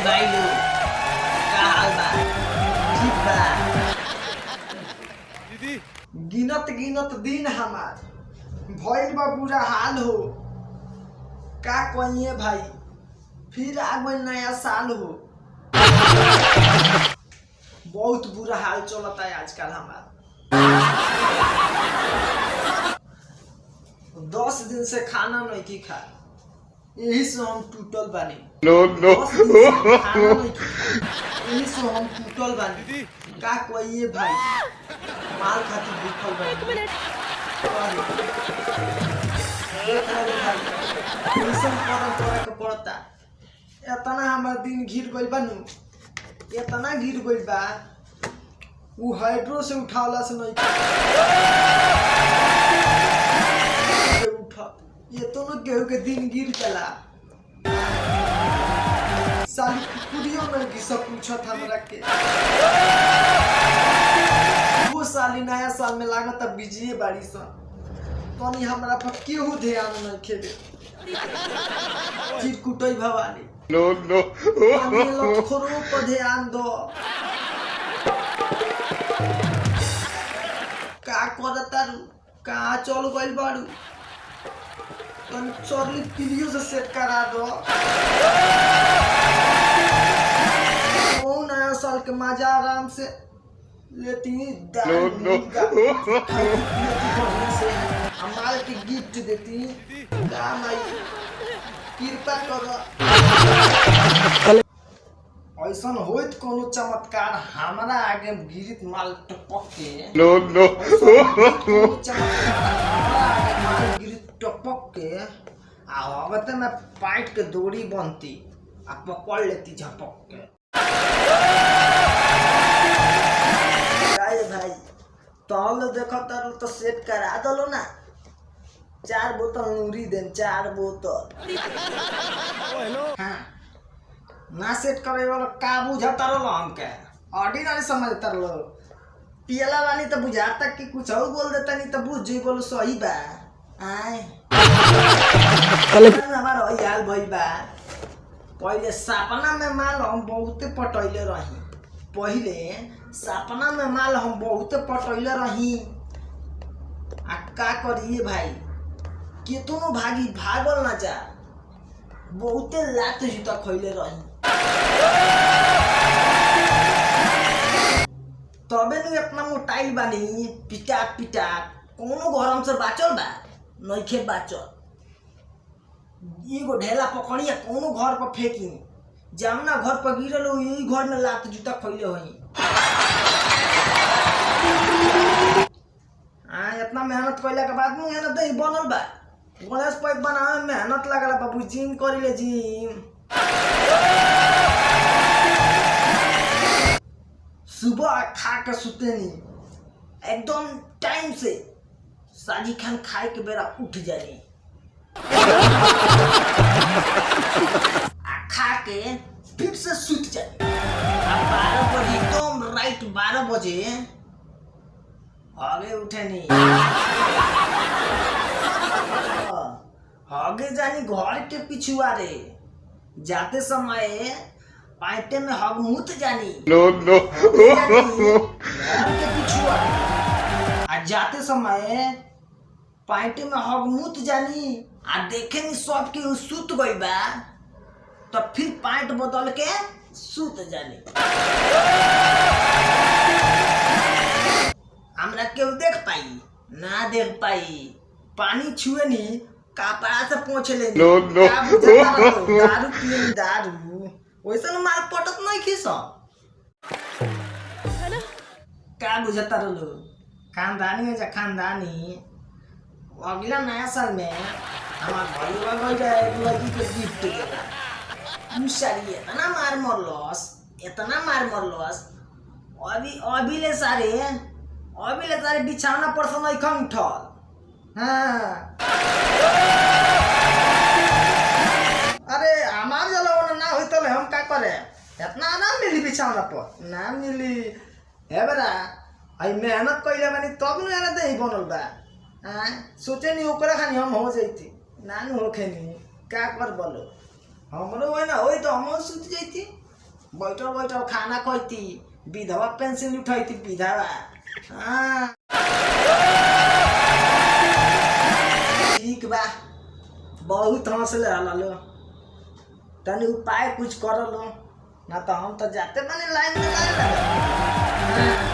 भाई लोग का हाल बा? ठीक बा? गिनत गिनत दिन हमार भइल बा बुरा हाल हो। का कहिए भाई, फिर आ गइल नया साल हो। बहुत बुरा हाल चलता है आजकल हमार। 10 दिन से खाना नहीं खा, यही से हम टूटल बानी। 10 दिन से खाना नहीं खा, यही से हम टूटल बानी। का कहिए भाई, माल खातिर भूखल बानी। पड़ता इतना हमार दिन घिर गइल बा, इतना गिर गइल बा। वो हाइड्रो से उठावला से नहीं उठा, ये तो न केहू के दिन गिर गला। साली कुकुरियों में की सब पूछत हमरा के। वो साली नया साल में लागत बिजिए बाड़ी सन, तनी हमरा पर केहू ध्यान नहीं खेले। फिर कुटई भवानी नो खोरो पर ध्यान दो। का करतारू, कहाँ चल गइल बाड़ू? तनी चोरली पीलियो से सेट करा दो। ओ नया साल के मजा आराम से लेती हमारे की गिफ्ट देती। कृपा करो, ऐसा होइत कोनो चमत्कार हमारा आगे गिरित माल टपक के टपक के आवते में पाइट के डोरी बनती आ पकड़ लेती झपक के। भाई तहल देखो तारू तो सेट करा दलो ना। 4 बोतल नूरी देन, 4 बोतल। हाँ ना सेट करे वाला का बुझाता रहो हमके, ऑर्डिनरी समझता रहो। पियला वाली तो बुझाता कि कुछ और बोल देता, नहीं तो बुझ जी बोलो सही बा। आए हमारा यार भाई बा। पहले सपना में माल हम बहुते पटैले रही। पहले सपना में माल हम बहुते पटैले रही। आ का करिए भाई, केतनो भागी भागल ना जा, बहुते लात जूता खइले रही। तबे नु अपना मोटाइल बानी पिटा पिटा। कोनो गरम से बाचल बा नइखे बाचल। एगो ढेला पकड़िया कोनो घर पर फेंकी, जामना घर पर गिरल हो, यही घर में लात जूता खइले होई। इतना मेहनत कइला के बाद में मेहनत दही बनल बा। गणेश पैक बनावे में मेहनत लागला बाबू। जिम करिले जिम। सुबह खा के सुतेनी एकदम टाइम से। साजी खान खाए के बेरा उठ जानी, खा के फिर से सुत जानी। 12 बजे एकदम राइट 12 बजे आगे उठे नहीं। आगे जानी घर के पिछुआरे जाते समय पाइटे में हग मुत जानी। घर के पिछुआरे आ जाते समय पाइटे में हग मुत जानी। आ देखे नहीं सब के सुत गई बा, तो फिर पाइट बदल के सुत जानी। हमरा केहू देख पाई ना देख पाई। पानी छुए नहीं, कपड़ा से पोंछ ले। दारू पिए दारू, वैसे माल पटत नहीं खीस। का बुझता रहो खानदानी में जा खानदानी। अगला नया साल में हमार भाई गई जाए बुआजी के गिफ्ट देला। मुसारी इतना मार मरलस। अभी ले सारे बिछावना पर से नहीं खम उठल। हाँ अरे हमार जला ना होई तो हम का करे? इतना ना मिली बिछावना पर, ना मिली। है बेरा आई मेहनत कइले बानी तब न एना दही बनल बा। सोचे नहीं ओकरा खानी हम हो जैती, ना होखे नहीं। का कर बोलो हमरो है ना होई तो हम सुत जैती। बैठल बैठल खाना खैती, विधवा पेंशन उठैती विधवा। हाँ ठीक बा, बहुत हंसले हलो, तनी उपाय कुछ कर लो, ना तो हम तो जाते बने लाइन में लाइन लगा।